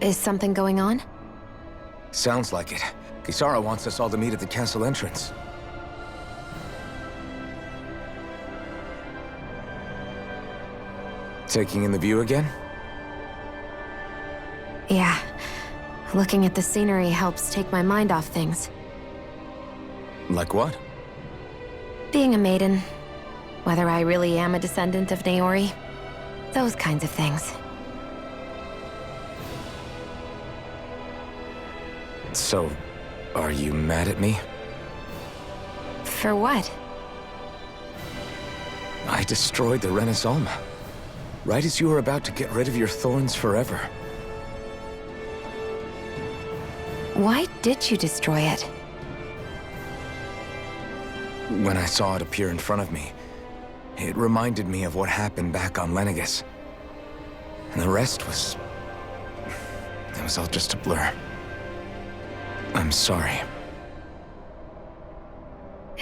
Is something going on? Sounds like it. Kisara wants us all to meet at the castle entrance. Taking in the view again? Yeah. Looking at the scenery helps take my mind off things. Like what? Being a maiden. Whether I really am a descendant of Naori. Those kinds of things. So, are you mad at me? For what? I destroyed the Renaissance. Right as you were about to get rid of your thorns forever. Why did you destroy it? When I saw it appear in front of me, it reminded me of what happened back on Lenegis. And the rest was... it was all just a blur. I'm sorry.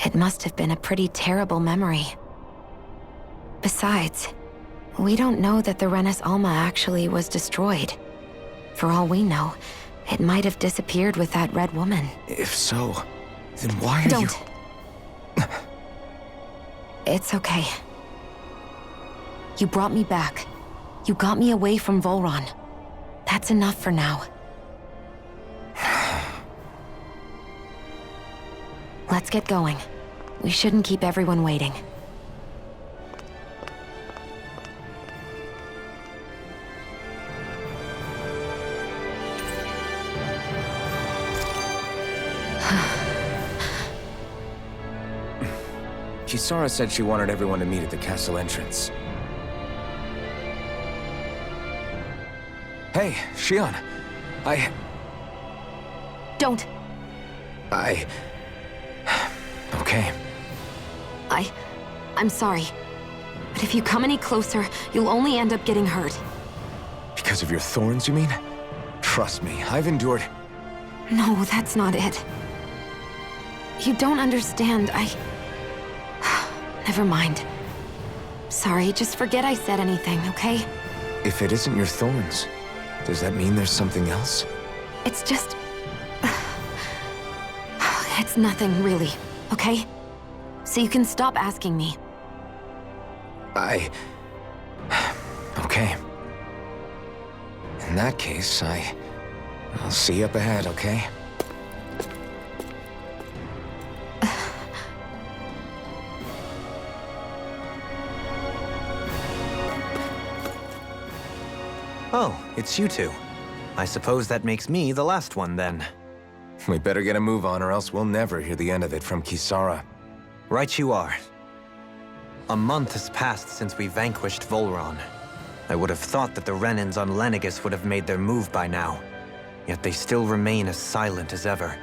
It must have been a pretty terrible memory. Besides, we don't know that the Renis Alma actually was destroyed. For all we know, it might have disappeared with that red woman. If so, then why are you... Don't. It's okay. You brought me back. You got me away from Volron. That's enough for now. Let's get going. We shouldn't keep everyone waiting. Kisara said she wanted everyone to meet at the castle entrance. Hey, Shion. Don't. Okay. I'm sorry. But if you come any closer, you'll only end up getting hurt. Because of your thorns, you mean? Trust me, I've endured... No, that's not it. You don't understand, Never mind. Sorry, just forget I said anything, okay? If it isn't your thorns, does that mean there's something else? It's just... It's nothing, really, okay? So you can stop asking me. Okay. In that case, I'll see you up ahead, okay? Oh, it's you two. I suppose that makes me the last one, then. We better get a move on or else we'll never hear the end of it from Kisara. Right you are. A month has passed since we vanquished Volron. I would have thought that the Renins on Lenegis would have made their move by now. Yet they still remain as silent as ever.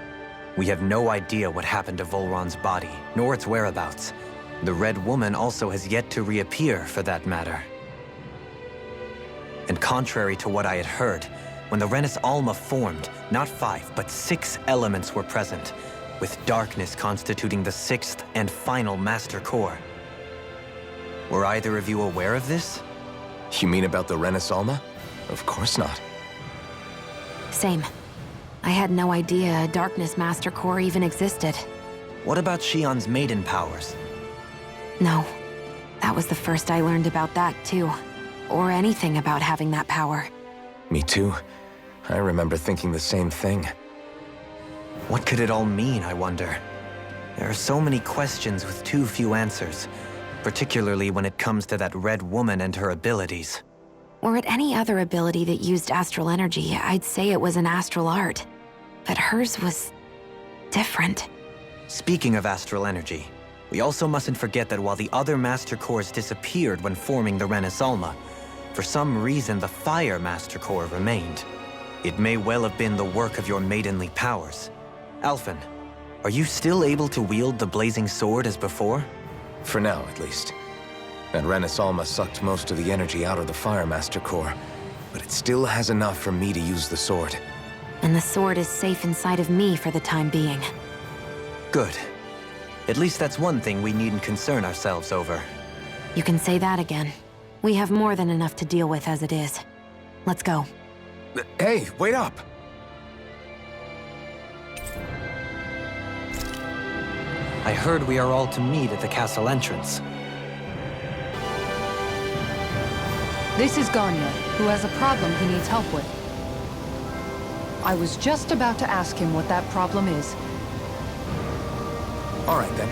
We have no idea what happened to Volron's body, nor its whereabouts. The Red Woman also has yet to reappear, for that matter. And contrary to what I had heard, when the Renis Alma formed, not 5, but 6 elements were present, with darkness constituting the 6th and final Master Core. Were either of you aware of this? You mean about the Renis Alma? Of course not. Same. I had no idea a Darkness Master Core even existed. What about Shion's maiden powers? No. That was the first I learned about that, too. Or anything about having that power. Me too. I remember thinking the same thing. What could it all mean, I wonder? There are so many questions with too few answers, particularly when it comes to that Red Woman and her abilities. Were it any other ability that used astral energy, I'd say it was an astral art. But hers was... different. Speaking of astral energy, we also mustn't forget that while the other Master Cores disappeared when forming the Renis Alma, for some reason the Fire Master Core remained. It may well have been the work of your maidenly powers. Alphen, are you still able to wield the blazing sword as before? For now, at least. That Renis Alma sucked most of the energy out of the Fire Master Core, but it still has enough for me to use the sword. And the sword is safe inside of me for the time being. Good. At least that's one thing we needn't concern ourselves over. You can say that again. We have more than enough to deal with as it is. Let's go. Hey, wait up! I heard we are all to meet at the castle entrance. This is Ganya, who has a problem he needs help with. I was just about to ask him what that problem is. All right, then.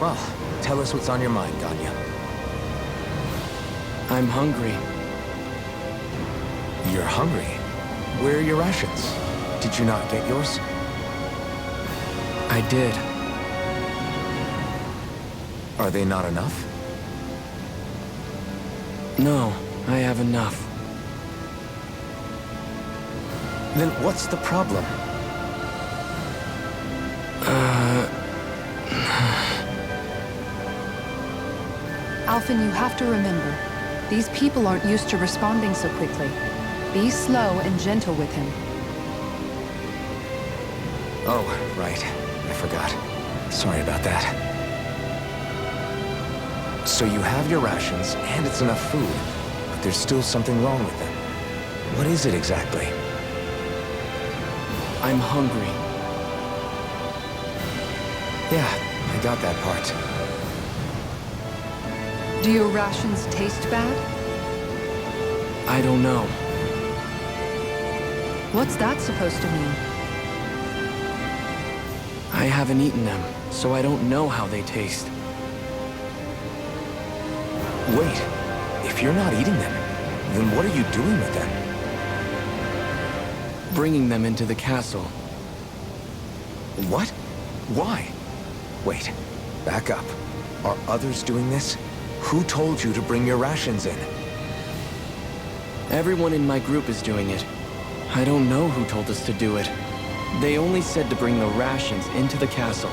Well, tell us what's on your mind, Ganya. I'm hungry. You're hungry? Where are your rations? Did you not get yours? I did. Are they not enough? No, I have enough. Then what's the problem? Alphen, you have to remember, these people aren't used to responding so quickly. Be slow and gentle with him. Oh, right. I forgot. Sorry about that. So you have your rations, and it's enough food, but there's still something wrong with them. What is it exactly? I'm hungry. Yeah, I got that part. Do your rations taste bad? I don't know. What's that supposed to mean? I haven't eaten them, so I don't know how they taste. Wait, if you're not eating them, then what are you doing with them? Bringing them into the castle. What? Why? Wait, back up. Are others doing this? Who told you to bring your rations in? Everyone in my group is doing it. I don't know who told us to do it. They only said to bring the rations into the castle.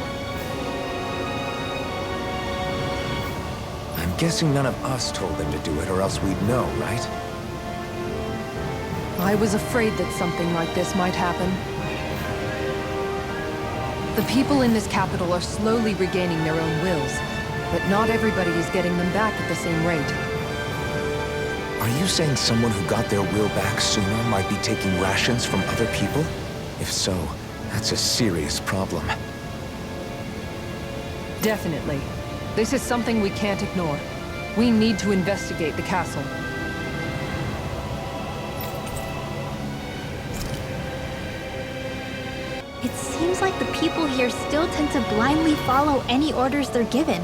I'm guessing none of us told them to do it, or else we'd know, right? I was afraid that something like this might happen. The people in this capital are slowly regaining their own wills, but not everybody is getting them back at the same rate. Are you saying someone who got their will back sooner might be taking rations from other people? If so, that's a serious problem. Definitely. This is something we can't ignore. We need to investigate the castle. It seems like the people here still tend to blindly follow any orders they're given.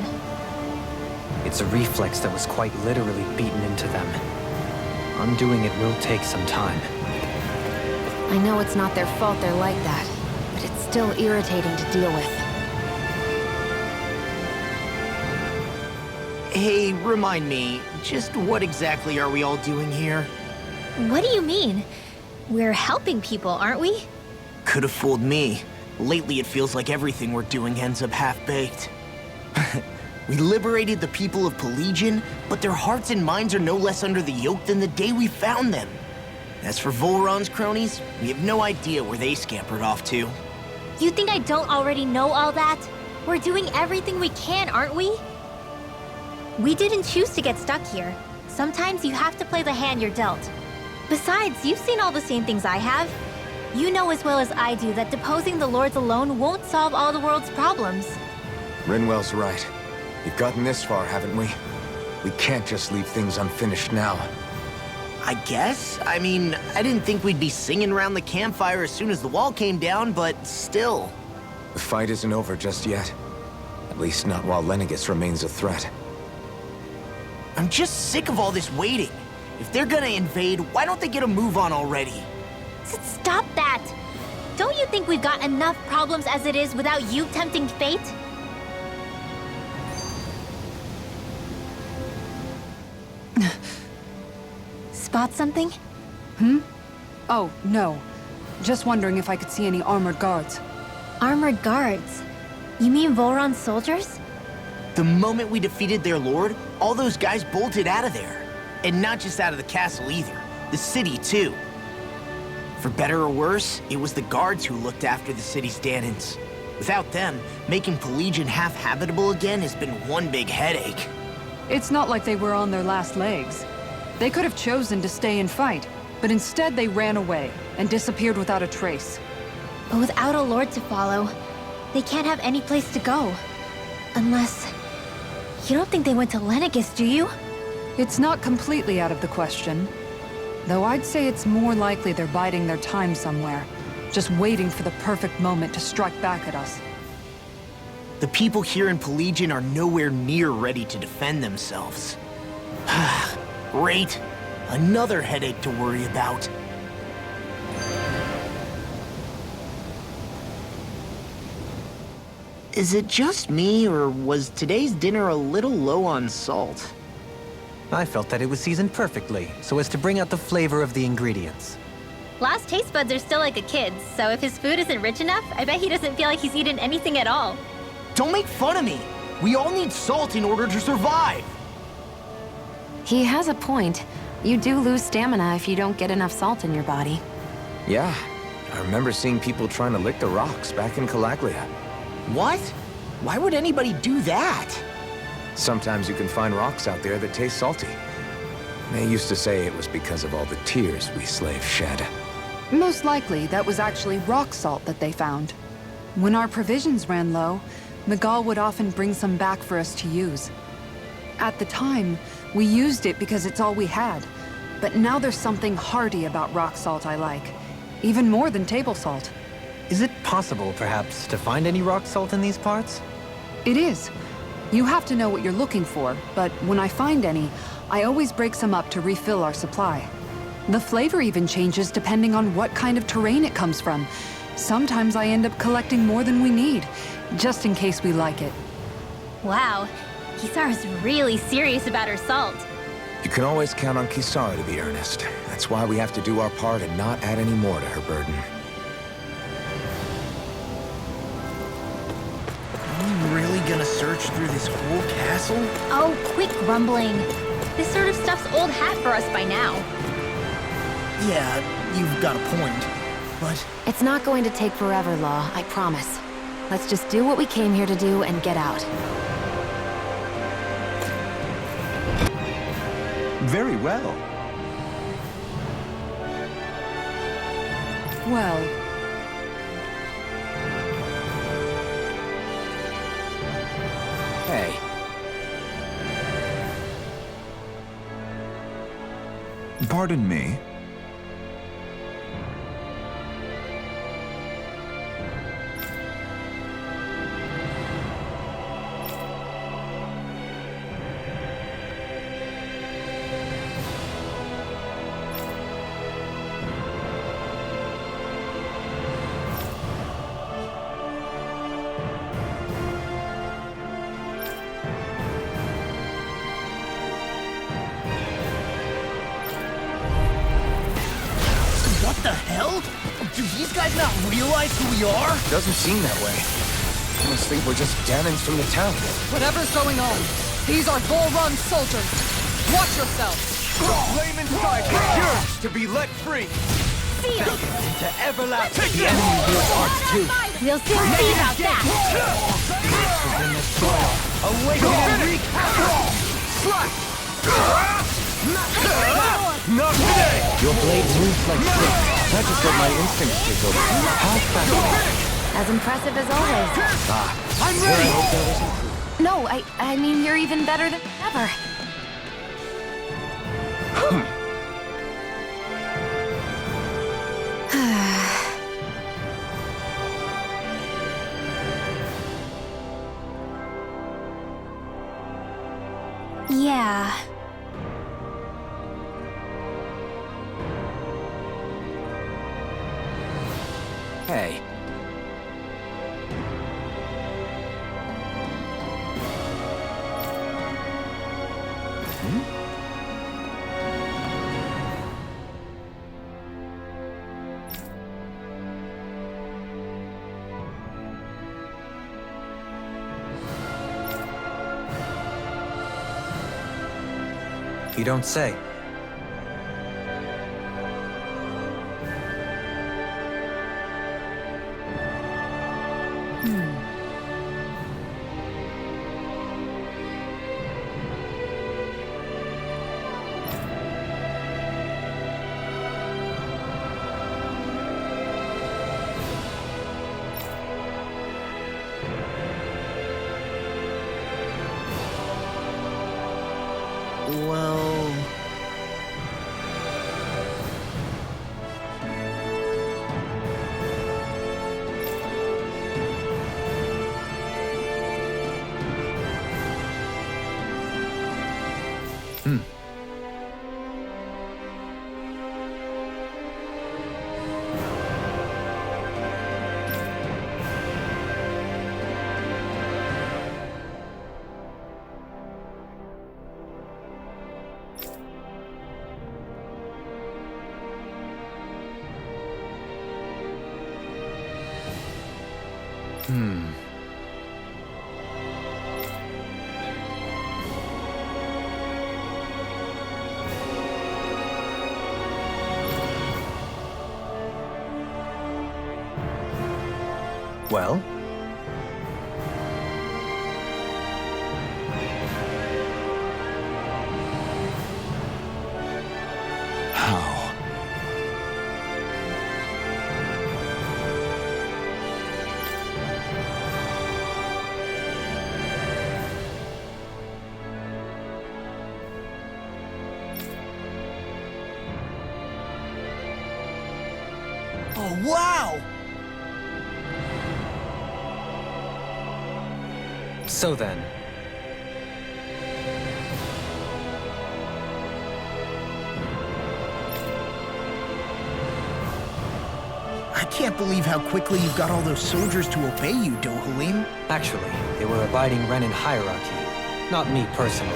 It's a reflex that was quite literally beaten into them. Undoing it will take some time. I know it's not their fault they're like that, but it's still irritating to deal with. Hey, remind me, just what exactly are we all doing here? What do you mean? We're helping people, aren't we? Could have fooled me. Lately it feels like everything we're doing ends up half-baked. We liberated the people of Pelegion, but their hearts and minds are no less under the yoke than the day we found them. As for Volron's cronies, we have no idea where they scampered off to. You think I don't already know all that? We're doing everything we can, aren't we? We didn't choose to get stuck here. Sometimes you have to play the hand you're dealt. Besides, you've seen all the same things I have. You know as well as I do that deposing the lords alone won't solve all the world's problems. Rinwell's right. We've gotten this far, haven't we? We can't just leave things unfinished now. I guess? I mean, I didn't think we'd be singing around the campfire as soon as the wall came down, but still. The fight isn't over just yet. At least not while Lenegis remains a threat. I'm just sick of all this waiting. If they're gonna invade, why don't they get a move on already? Stop that! Don't you think we've got enough problems as it is without you tempting fate? Spot something? Oh, no. Just wondering if I could see any armored guards. Armored guards? You mean Volron's soldiers? The moment we defeated their lord, all those guys bolted out of there. And not just out of the castle either. The city, too. For better or worse, it was the guards who looked after the city's Dahnans. Without them, making Pelegion half-habitable again has been one big headache. It's not like they were on their last legs. They could have chosen to stay and fight. But instead they ran away and disappeared without a trace. But without a lord to follow, they can't have any place to go. Unless... You don't think they went to Lenegis, do you? It's not completely out of the question. Though I'd say it's more likely they're biding their time somewhere, just waiting for the perfect moment to strike back at us. The people here in Pelegion are nowhere near ready to defend themselves. Great. Another headache to worry about. Is it just me, or was today's dinner a little low on salt? I felt that it was seasoned perfectly, so as to bring out the flavor of the ingredients. Last taste buds are still like a kid's, so if his food isn't rich enough, I bet he doesn't feel like he's eaten anything at all. Don't make fun of me! We all need salt in order to survive! He has a point. You do lose stamina if you don't get enough salt in your body. Yeah, I remember seeing people trying to lick the rocks back in Calaglia. What? Why would anybody do that? Sometimes you can find rocks out there that taste salty. They used to say it was because of all the tears we slaves shed. Most likely, that was actually rock salt that they found. When our provisions ran low, Miguel would often bring some back for us to use. At the time, we used it because it's all we had. But now there's something hearty about rock salt I like. Even more than table salt. Is it possible, perhaps, to find any rock salt in these parts? It is. You have to know what you're looking for, but when I find any, I always break some up to refill our supply. The flavor even changes depending on what kind of terrain it comes from. Sometimes I end up collecting more than we need, just in case we like it. Wow, Kisara's really serious about her salt. You can always count on Kisara to be earnest. That's why we have to do our part and not add any more to her burden. Are you really gonna search through this whole castle? Oh, quit grumbling. This sort of stuff's old hat for us by now. Yeah, you've got a point. But It's not going to take forever, Law, I promise. Let's just do what we came here to do and get out. Very well. Well, Hey, Pardon me. what the hell? Do these guys not realize who we are? doesn't seem that way. I must think we're just Danans from the town. whatever's going on, these are Bull Run soldiers. Watch yourselves. Flamin' Tiger yearns to be let free. To everlasting. The enemy will ours too. We'll soon see about that. In the soil. Awaken and wreak havoc. Slash! Not today! Your blade moves like silk. That just let my instincts take over. How fascinating. As impressive as always. I'm ready! No, I mean, you're even better than ever. Yeah. Hey, You don't say. Well... Well? How? Oh, wow! So then, I can't believe how quickly you got all those soldiers to obey you, Dohalim. actually, they were abiding Renan hierarchy, not me personally.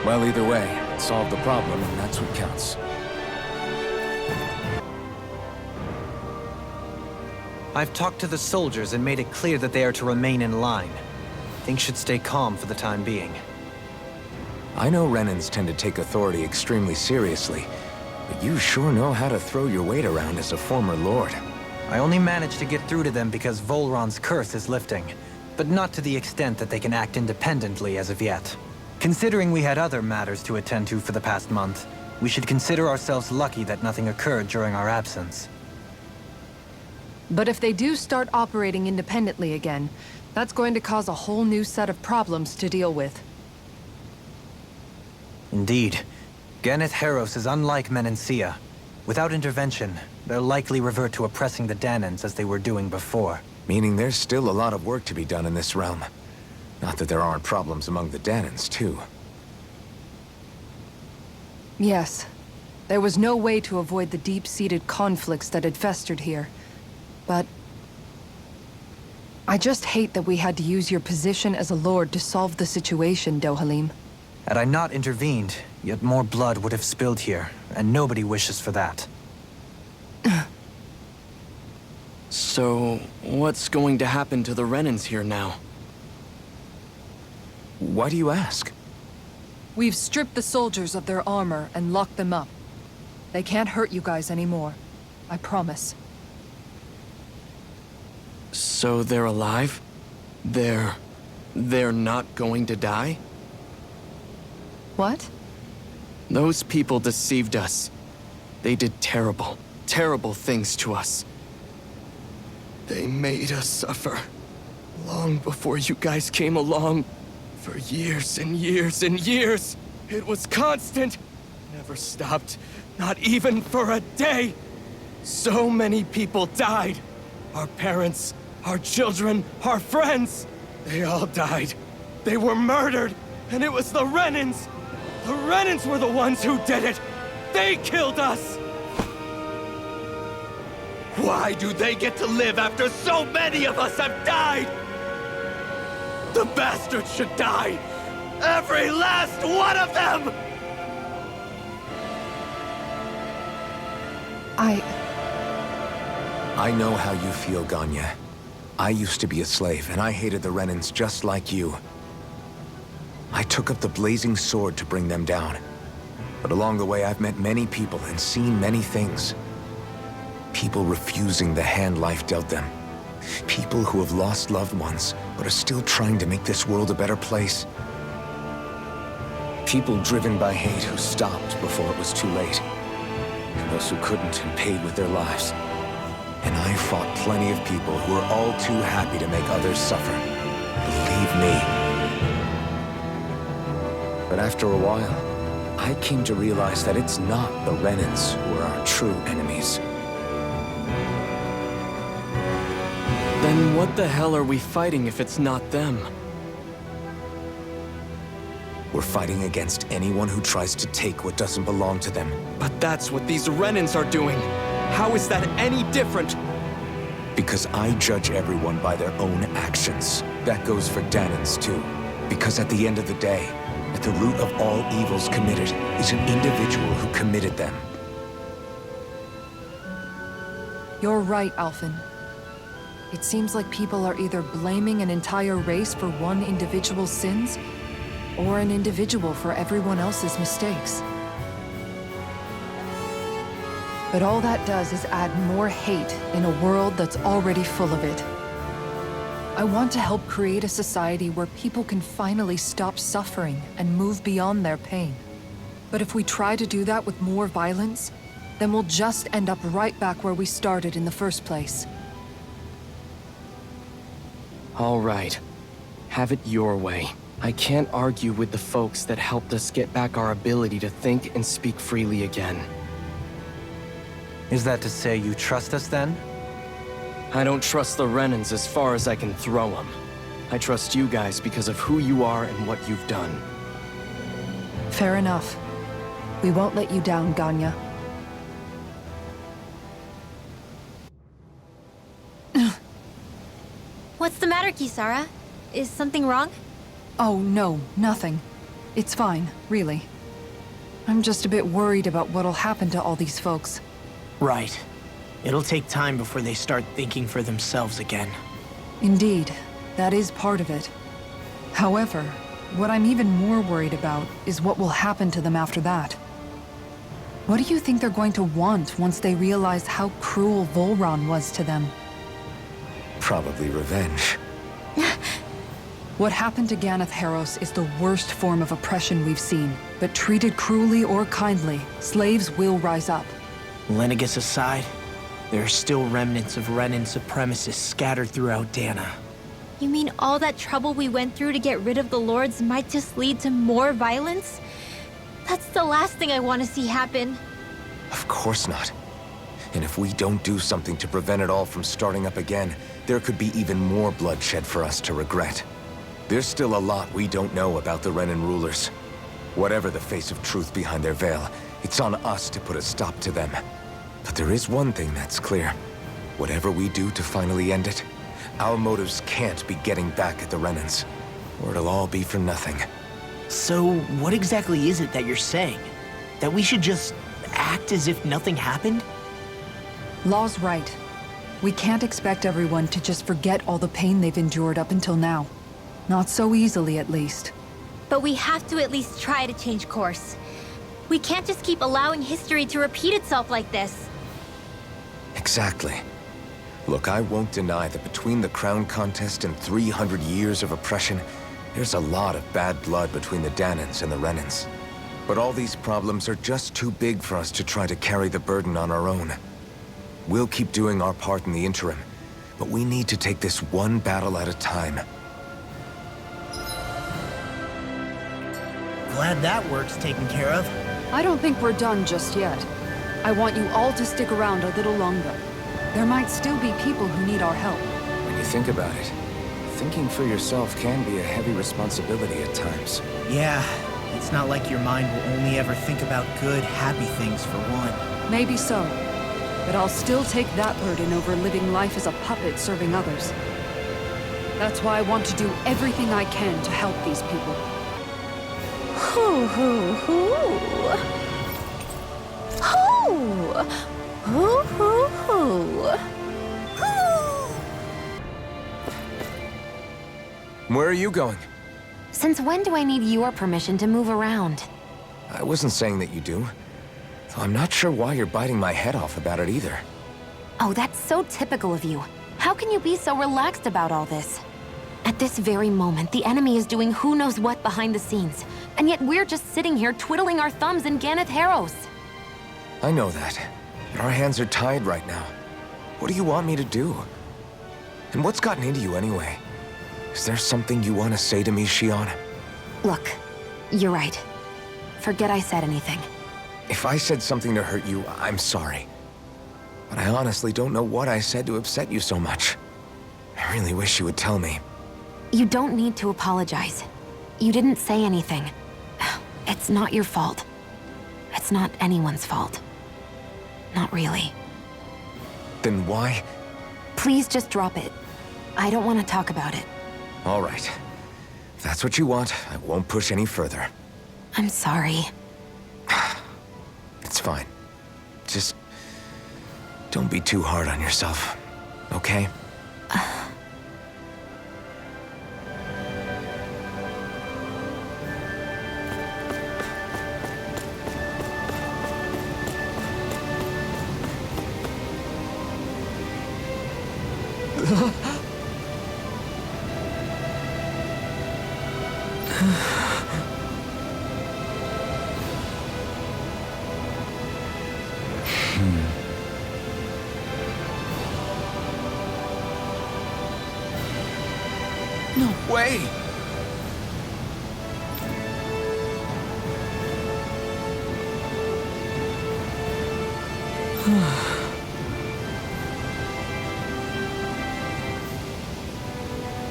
Well, either way, it solved the problem, and that's what counts. I've talked to the soldiers and made it clear that they are to remain in line. Things should stay calm for the time being. I know Renans tend to take authority extremely seriously, but you sure know how to throw your weight around as a former lord. I only managed to get through to them because Volron's curse is lifting, but not to the extent that they can act independently as of yet. Considering we had other matters to attend to for the past month, we should consider ourselves lucky that nothing occurred during our absence. But if they do start operating independently again, that's going to cause a whole new set of problems to deal with. Indeed. Ganeth Heros is unlike Menancia. Without intervention, they'll likely revert to oppressing the Danans as they were doing before. Meaning there's still a lot of work to be done in this realm. Not that there aren't problems among the Danans, too. Yes. There was no way to avoid the deep-seated conflicts that had festered here. But I just hate that we had to use your position as a lord to solve the situation, Dohalim. Had I not intervened, yet more blood would have spilled here, and nobody wishes for that. So, what's going to happen to the Renans here now? Why do you ask? We've stripped the soldiers of their armor and locked them up. They can't hurt you guys anymore. I promise. So they're alive? They're not going to die? What? Those people deceived us. They did terrible, terrible things to us. They made us suffer. Long before you guys came along. For years and years and years. It was constant. Never stopped. Not even for a day. So many people died. Our parents, our children, our friends. They all died. They were murdered. And it was the Renans. The Renans were the ones who did it. They killed us. Why do they get to live after so many of us have died? The bastards should die! Every last one of them! I know how you feel, Ganya. I used to be a slave, and I hated the Renans just like you. I took up the blazing sword to bring them down. But along the way, I've met many people and seen many things. People refusing the hand life dealt them. People who have lost loved ones, but are still trying to make this world a better place. People driven by hate who stopped before it was too late. And those who couldn't and paid with their lives. And I fought plenty of people who were all too happy to make others suffer. Believe me. But after a while, I came to realize that it's not the Renans who are our true enemies. Then what the hell are we fighting if it's not them? We're fighting against anyone who tries to take what doesn't belong to them. But that's what these Renans are doing. How is that any different? Because I judge everyone by their own actions. That goes for Dahnans too. Because at the end of the day, at the root of all evils committed is an individual who committed them. You're right, Alphen. It seems like people are either blaming an entire race for one individual's sins, or an individual for everyone else's mistakes. But all that does is add more hate in a world that's already full of it. I want to help create a society where people can finally stop suffering and move beyond their pain. But if we try to do that with more violence, then we'll just end up right back where we started in the first place. All right. Have it your way. I can't argue with the folks that helped us get back our ability to think and speak freely again. Is that to say you trust us then? I don't trust the Renans as far as I can throw them. I trust you guys because of who you are and what you've done. Fair enough. We won't let you down, Ganya. What's the matter, Kisara? Is something wrong? Oh, no, nothing. It's fine, really. I'm just a bit worried about what'll happen to all these folks. Right. It'll take time before they start thinking for themselves again. Indeed, that is part of it. However, what I'm even more worried about is what will happen to them after that. What do you think they're going to want once they realize how cruel Volron was to them? Probably revenge. What happened to Ganath Haros is the worst form of oppression we've seen, but treated cruelly or kindly, slaves will rise up. Lenegis aside, there are still remnants of Renan supremacists scattered throughout Dahna. You mean all that trouble we went through to get rid of the Lords might just lead to more violence? That's the last thing I want to see happen. Of course not. And if we don't do something to prevent it all from starting up again, there could be even more bloodshed for us to regret. There's still a lot we don't know about the Renan rulers. Whatever the face of truth behind their veil, it's on us to put a stop to them. But there is one thing that's clear. Whatever we do to finally end it, our motives can't be getting back at the Renans, or it'll all be for nothing. So, what exactly is it that you're saying? That we should just act as if nothing happened? Law's right. We can't expect everyone to just forget all the pain they've endured up until now. Not so easily, at least. But we have to at least try to change course. We can't just keep allowing history to repeat itself like this. Exactly. Look, I won't deny that between the crown contest and 300 years of oppression, there's a lot of bad blood between the Dahnans and the Renans. But all these problems are just too big for us to try to carry the burden on our own. We'll keep doing our part in the interim, but we need to take this one battle at a time. Glad that work's taken care of. I don't think we're done just yet. I want you all to stick around a little longer. There might still be people who need our help. When you think about it, thinking for yourself can be a heavy responsibility at times. Yeah, it's not like your mind will only ever think about good, happy things for one. Maybe so. But I'll still take that burden over living life as a puppet serving others. That's why I want to do everything I can to help these people. Hoo hoo hoo. Hoo. Hoo hoo hoo. Hoo. Where are you going? Since when do I need your permission to move around? I wasn't saying that you do. Though I'm not sure why you're biting my head off about it either. Oh, that's so typical of you. How can you be so relaxed about all this? At this very moment, the enemy is doing who knows what behind the scenes. And yet we're just sitting here twiddling our thumbs in Ganath Haros. I know that. But our hands are tied right now. What do you want me to do? And what's gotten into you anyway? Is there something you want to say to me, Shion? Look, you're right. Forget I said anything. If I said something to hurt you, I'm sorry. But I honestly don't know what I said to upset you so much. I really wish you would tell me. You don't need to apologize. You didn't say anything. It's not your fault. It's not anyone's fault. Not really. Then why? Please just drop it. I don't want to talk about it. All right. If that's what you want, I won't push any further. I'm sorry. It's fine. Just don't be too hard on yourself, okay? No way!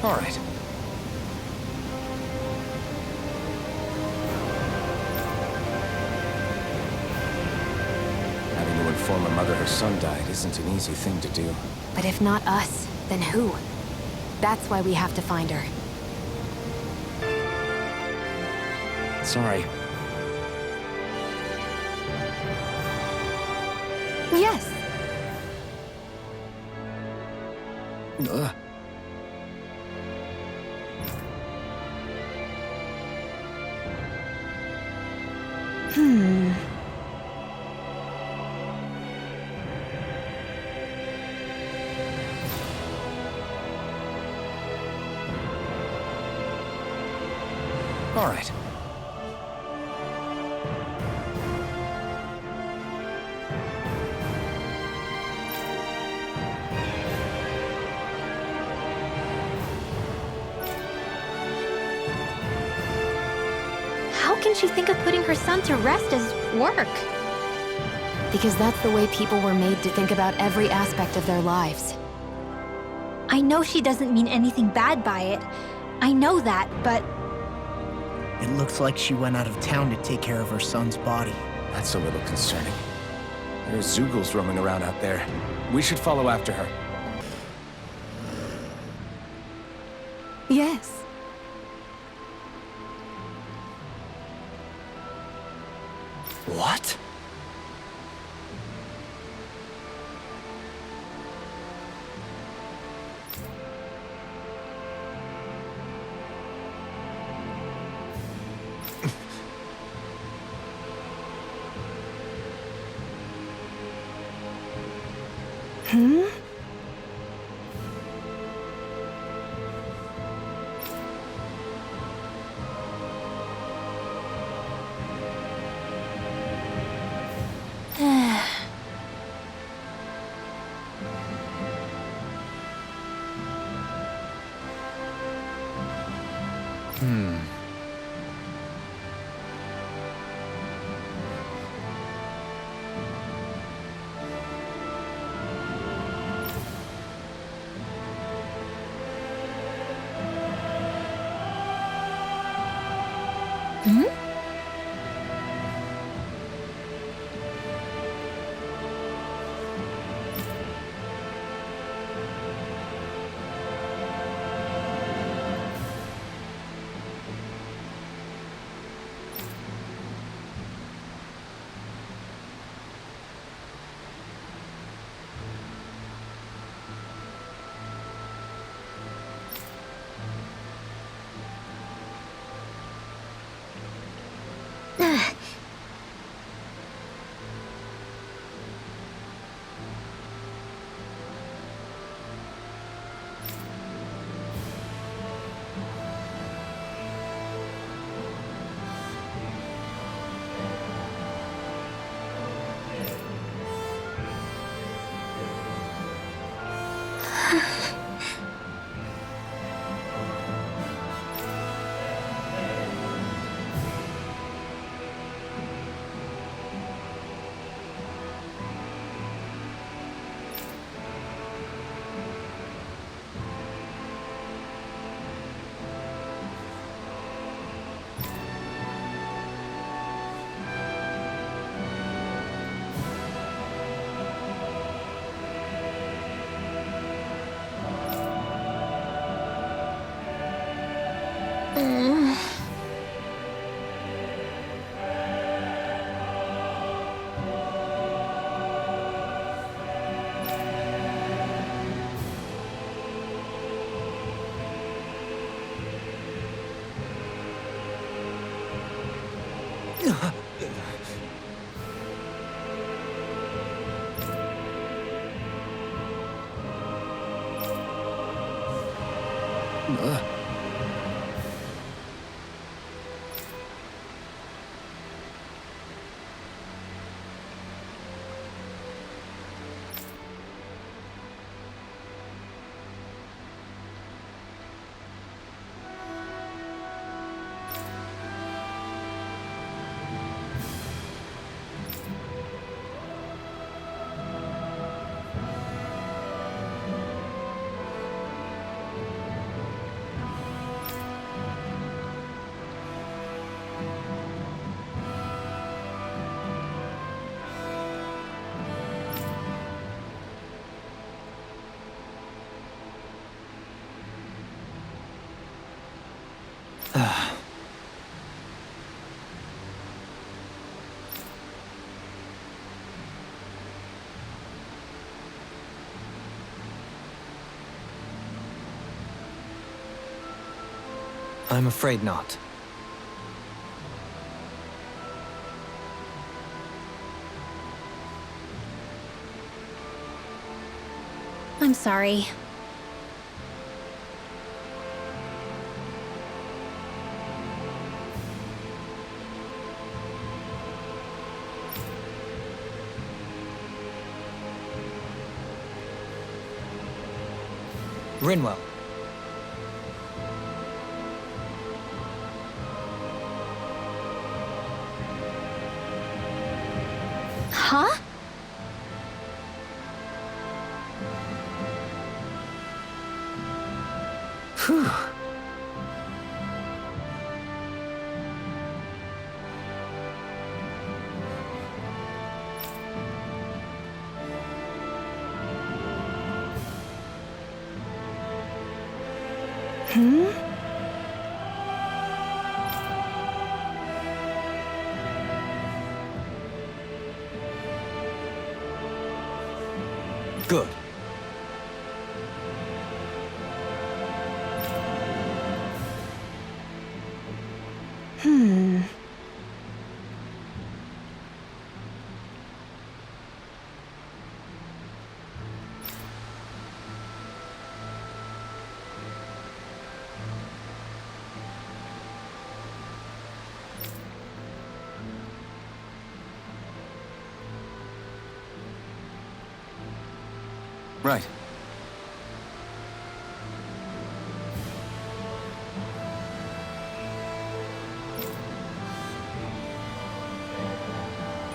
All right. Having to inform a mother her son died isn't an easy thing to do. But if not us, then who? That's why we have to find her. Sorry. Yes! Ugh. All right. How can she think of putting her son to rest as work? Because that's the way people were made to think about every aspect of their lives. I know she doesn't mean anything bad by it. I know that, but It looks like she went out of town to take care of her son's body. That's a little concerning. There's Zeugles roaming around out there. We should follow after her. Yes. What? I'm afraid not. I'm sorry. Rinwell. Huh? Phew. Good. Right.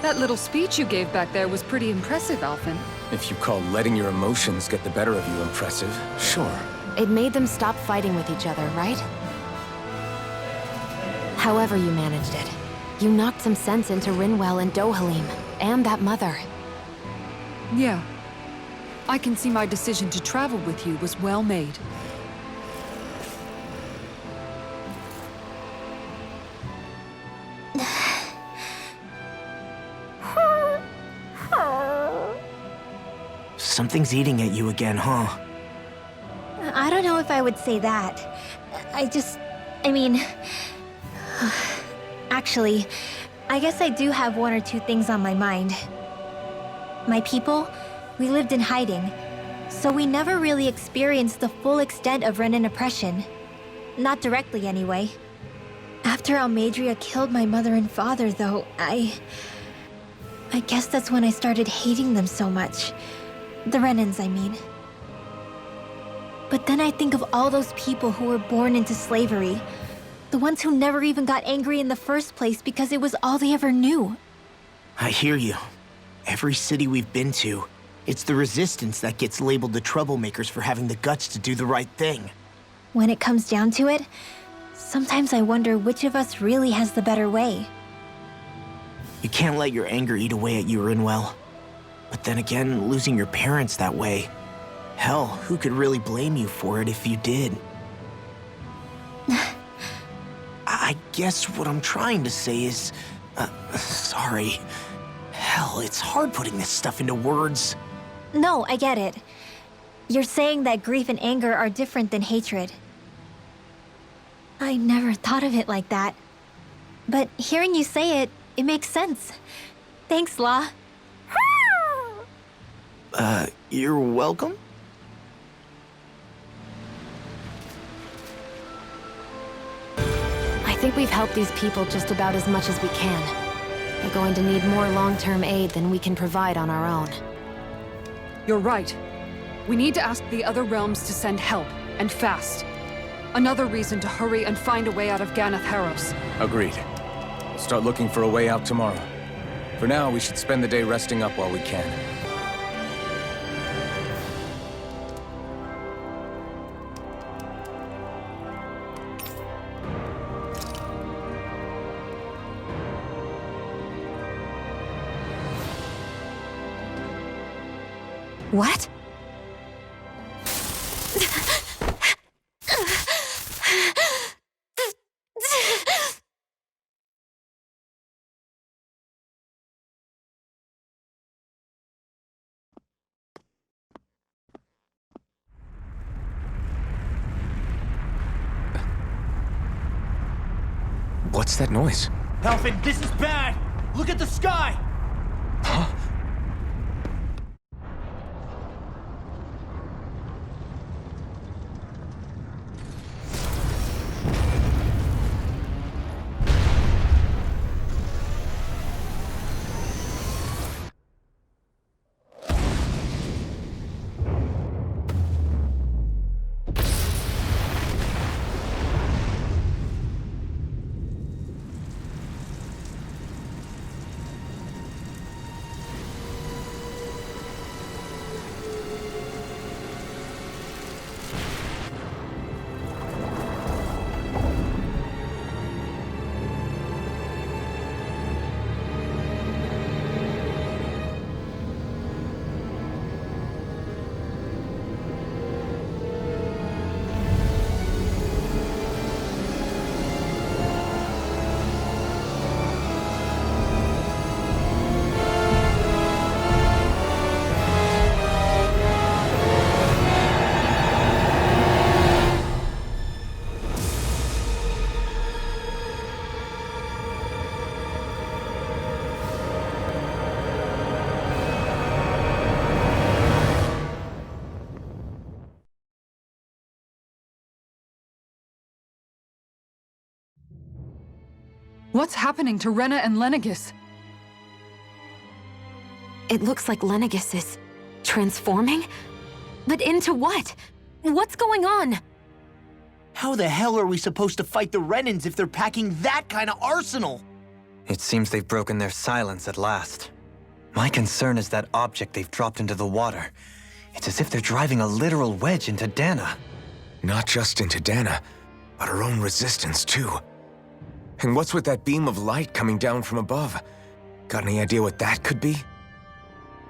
That little speech you gave back there was pretty impressive, Alphen. If you call letting your emotions get the better of you impressive, sure. It made them stop fighting with each other, right? However you managed it, you knocked some sense into Rinwell and Dohalim, and that mother. Yeah. I can see my decision to travel with you was well made. Something's eating at you again, huh? I don't know if I would say that. I mean... Actually, I guess I do have one or two things on my mind. My people, we lived in hiding, so we never really experienced the full extent of Renan oppression. Not directly, anyway. After Almadria killed my mother and father, though, I guess that's when I started hating them so much. The Renans, I mean. But then I think of all those people who were born into slavery. The ones who never even got angry in the first place because it was all they ever knew. I hear you. Every city we've been to, it's the Resistance that gets labeled the troublemakers for having the guts to do the right thing. When it comes down to it, sometimes I wonder which of us really has the better way. You can't let your anger eat away at you, Rinwell. But then again, losing your parents that way... Hell, who could really blame you for it if you did? guess what I'm trying to say is... sorry. Hell, it's hard putting this stuff into words. No, I get it. You're saying that grief and anger are different than hatred. I never thought of it like that. But hearing you say it, it makes sense. Thanks, Law. You're welcome? I think we've helped these people just about as much as we can. They're going to need more long-term aid than we can provide on our own. You're right. We need to ask the other realms to send help, and fast. Another reason to hurry and find a way out of Ganath Haros. Agreed. We'll start looking for a way out tomorrow. For now, we should spend the day resting up while we can. What? What's that noise? Helfin, this is bad! Look at the sky! Huh? What's happening to Rena and Lenegis? It looks like Lenegis is transforming? But into what? What's going on? How the hell are we supposed to fight the Renans if they're packing that kind of arsenal? It seems they've broken their silence at last. My concern is that object they've dropped into the water. It's as if they're driving a literal wedge into Dana. Not just into Dana, but our own resistance, too. And what's with that beam of light coming down from above? Got any idea what that could be?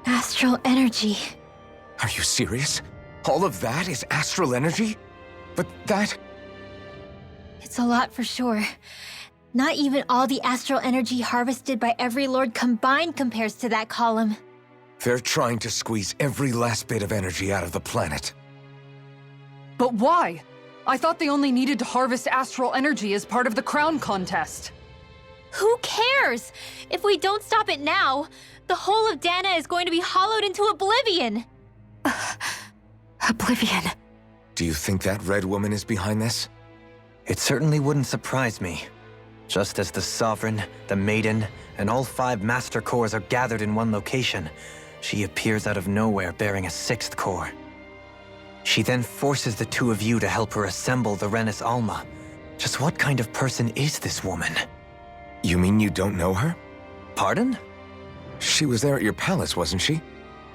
Astral energy. Are you serious? All of that is astral energy? But that... It's a lot for sure. Not even all the astral energy harvested by every lord combined compares to that column. They're trying to squeeze every last bit of energy out of the planet. But why? I thought they only needed to harvest astral energy as part of the crown contest. Who cares? If we don't stop it now, the whole of Dana is going to be hollowed into oblivion. Oblivion. Do you think that Red Woman is behind this? It certainly wouldn't surprise me. Just as the Sovereign, the Maiden, and all 5 Master Cores are gathered in one location, she appears out of nowhere bearing a 6th core. She then forces the 2 of you to help her assemble the Renis Alma. Just what kind of person is this woman? You mean you don't know her? Pardon? She was there at your palace, wasn't she?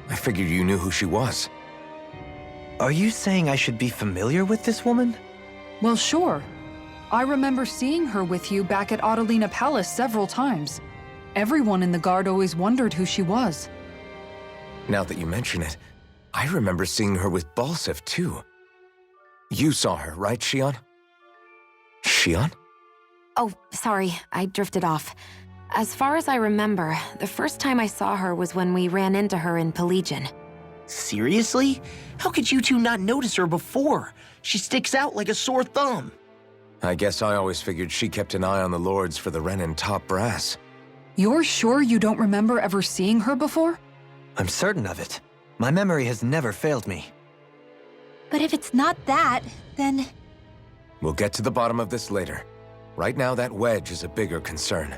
I figured you knew who she was. Are you saying I should be familiar with this woman? Well, sure. I remember seeing her with you back at Adelina Palace several times. Everyone in the guard always wondered who she was. Now that you mention it, I remember seeing her with Balsif, too. You saw her, right, Shion? Shion? Oh, sorry, I drifted off. As far as I remember, the first time I saw her was when we ran into her in Pelegion. Seriously? How could you two not notice her before? She sticks out like a sore thumb. I guess I always figured she kept an eye on the lords for the Renin top brass. You're sure you don't remember ever seeing her before? I'm certain of it. My memory has never failed me. But if it's not that, then... We'll get to the bottom of this later. Right now, that wedge is a bigger concern.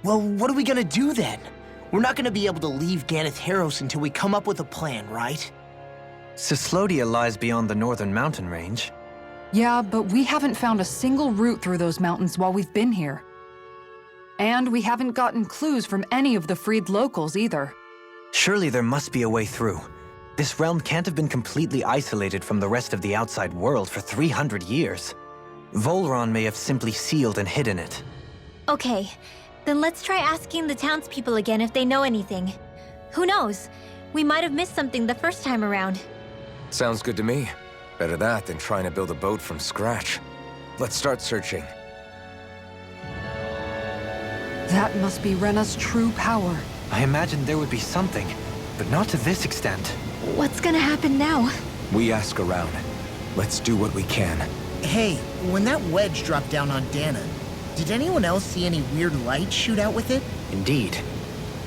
Well, what are we gonna do then? We're not gonna be able to leave Ganath Haros until we come up with a plan, right? Cyslodia lies beyond the northern mountain range. Yeah, but we haven't found a single route through those mountains while we've been here. And we haven't gotten clues from any of the freed locals either. Surely there must be a way through. This realm can't have been completely isolated from the rest of the outside world for 300 years. Volron may have simply sealed and hidden it. Okay, then let's try asking the townspeople again if they know anything. Who knows? We might have missed something the first time around. Sounds good to me. Better that than trying to build a boat from scratch. Let's start searching. That must be Rena's true power. I imagined there would be something, but not to this extent. What's gonna happen now? We ask around. Let's do what we can. Hey, when that wedge dropped down on Dana, did anyone else see any weird lights shoot out with it? Indeed.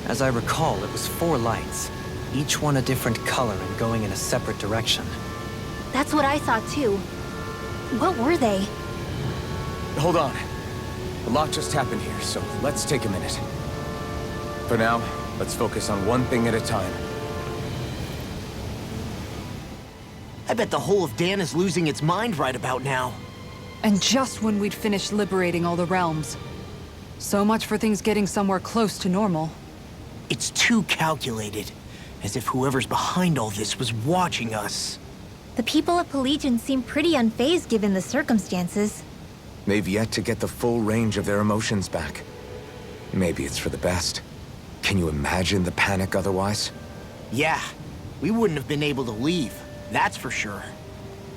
As I recall, it was 4 lights, each one a different color and going in a separate direction. That's what I thought too. What were they? Hold on. A lot just happened here, so let's take a minute. For now, let's focus on one thing at a time. I bet the whole of Dan is losing its mind right about now. And just when we'd finished liberating all the realms. So much for things getting somewhere close to normal. It's too calculated. As if whoever's behind all this was watching us. The people of Pelegion seem pretty unfazed given the circumstances. They've yet to get the full range of their emotions back. Maybe it's for the best. Can you imagine the panic otherwise? Yeah, we wouldn't have been able to leave. That's for sure.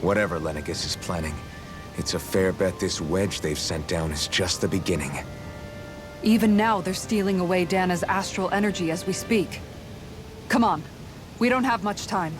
Whatever Lenegis is planning, it's a fair bet this wedge they've sent down is just the beginning. Even now, they're stealing away Dana's astral energy as we speak. Come on. We don't have much time.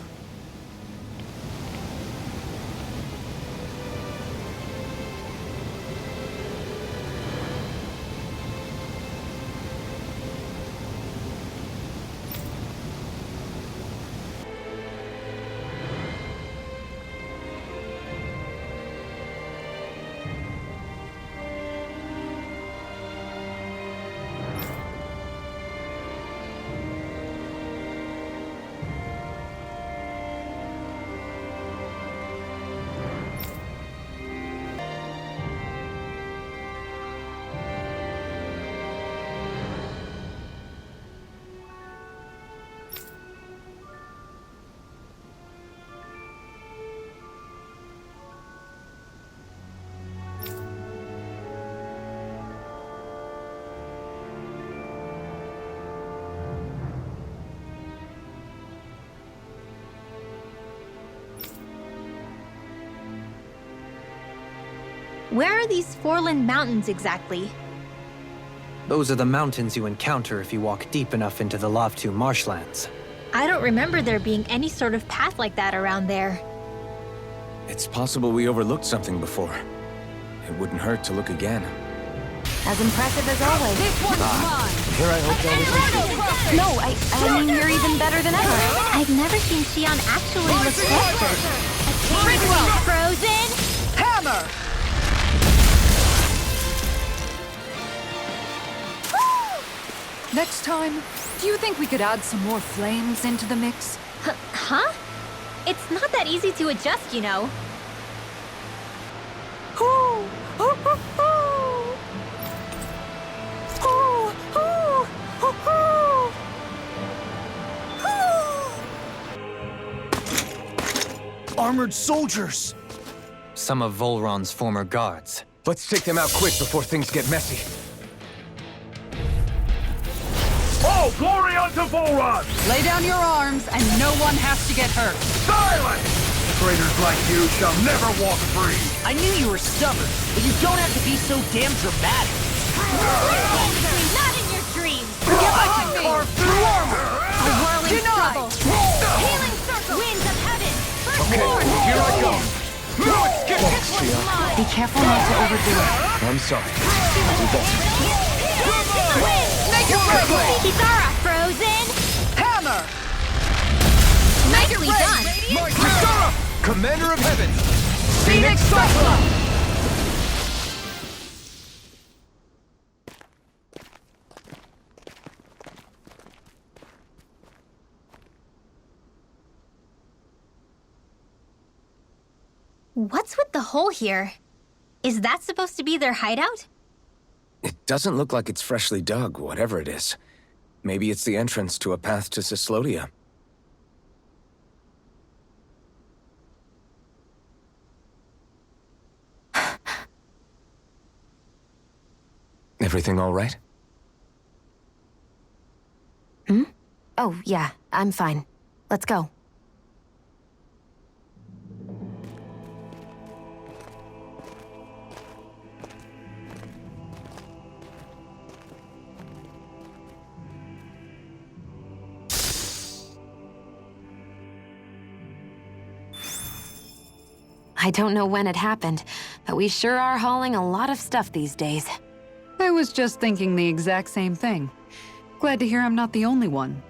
Where are these Forland Mountains exactly? Those are the mountains you encounter if you walk deep enough into the Lavtu marshlands. I don't remember there being any sort of path like that around there. It's possible we overlooked something before. It wouldn't hurt to look again. As impressive as always. This one's mine! Here I hope that was... No, I mean, you're even better than ever. I've never seen Shion actually respected. A king frozen? Hammer! Next time, do you think we could add some more flames into the mix? Huh? It's not that easy to adjust, you know. Armored soldiers! Some of Volron's former guards. Let's take them out quick before things get messy. Oh, glory unto Volron! Lay down your arms, and no one has to get hurt. Silence! Traitors like you shall never walk free! I knew you were stubborn, but you don't have to be so damn dramatic. Not in your dreams! I can carve through armor! A whirling struggle! Healing circle! Winds of heaven! First Lord! Here I go! No escape! Be careful not to overdo it. I'm sorry. I'll do better. Make it break! Kitara, frozen! Hammer! Nicely done! My Kitara! Commander of Heaven! Phoenix Cyclone! What's with the hole here? Is that supposed to be their hideout? It doesn't look like it's freshly dug, whatever it is. Maybe it's the entrance to a path to Cyslodia. Everything all right? Oh, yeah, I'm fine. Let's go. I don't know when it happened, but we sure are hauling a lot of stuff these days. I was just thinking the exact same thing. Glad to hear I'm not the only one.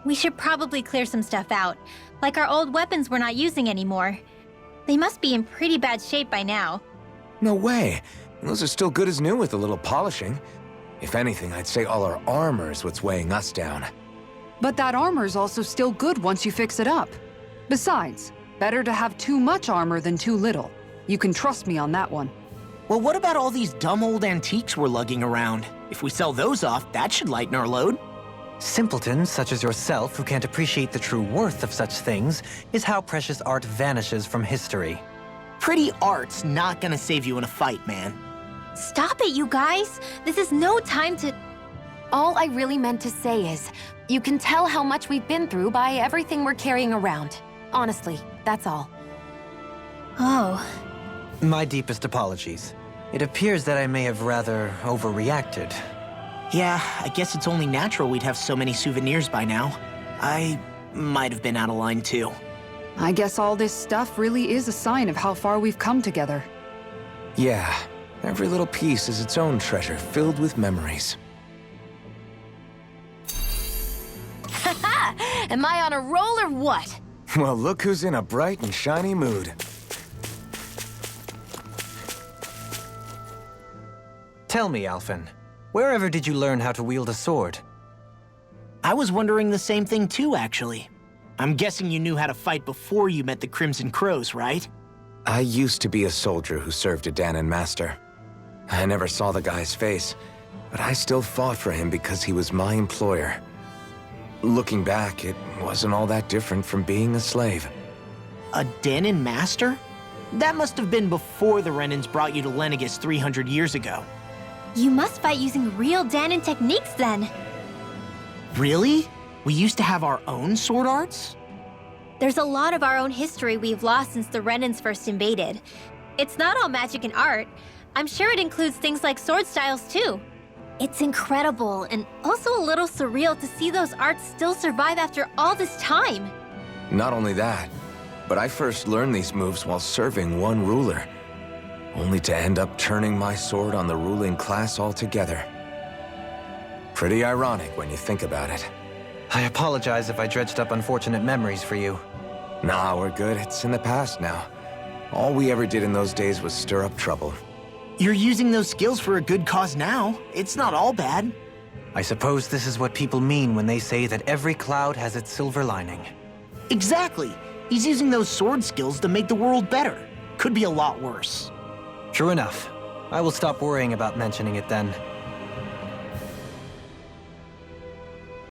We should probably clear some stuff out, like our old weapons we're not using anymore. They must be in pretty bad shape by now. No way. Those are still good as new with a little polishing. If anything, I'd say all our armor is what's weighing us down. But that armor's also still good once you fix it up. Besides, better to have too much armor than too little. You can trust me on that one. Well, what about all these dumb old antiques we're lugging around? If we sell those off, that should lighten our load. Simpletons such as yourself who can't appreciate the true worth of such things is how precious art vanishes from history. Pretty art's not gonna save you in a fight, man. Stop it, you guys! This is no time to... All I really meant to say is, you can tell how much we've been through by everything we're carrying around. Honestly, that's all. Oh. My deepest apologies. It appears that I may have rather overreacted. Yeah, I guess it's only natural we'd have so many souvenirs by now. I might have been out of line too. I guess all this stuff really is a sign of how far we've come together. Yeah, every little piece is its own treasure filled with memories. Am I on a roll or what? Well, look who's in a bright and shiny mood. Tell me, Alphen, wherever did you learn how to wield a sword? I was wondering the same thing too, actually. I'm guessing you knew how to fight before you met the Crimson Crows, right? I used to be a soldier who served a Dahnan master. I never saw the guy's face, but I still fought for him because he was my employer. Looking back, it wasn't all that different from being a slave. A Dahnan master? That must have been before the Renans brought you to Lenegis 300 years ago. You must fight using real Dahnan techniques then. Really? We used to have our own sword arts? There's a lot of our own history we've lost since the Renans first invaded. It's not all magic and art. I'm sure it includes things like sword styles too. It's incredible and also a little surreal to see those arts still survive after all this time. Not only that, but I first learned these moves while serving one ruler, only to end up turning my sword on the ruling class altogether. Pretty ironic when you think about it. I apologize if I dredged up unfortunate memories for you. Nah, we're good. It's in the past now. All we ever did in those days was stir up trouble. You're using those skills for a good cause now. It's not all bad. I suppose this is what people mean when they say that every cloud has its silver lining. Exactly. He's using those sword skills to make the world better. Could be a lot worse. True enough. I will stop worrying about mentioning it then.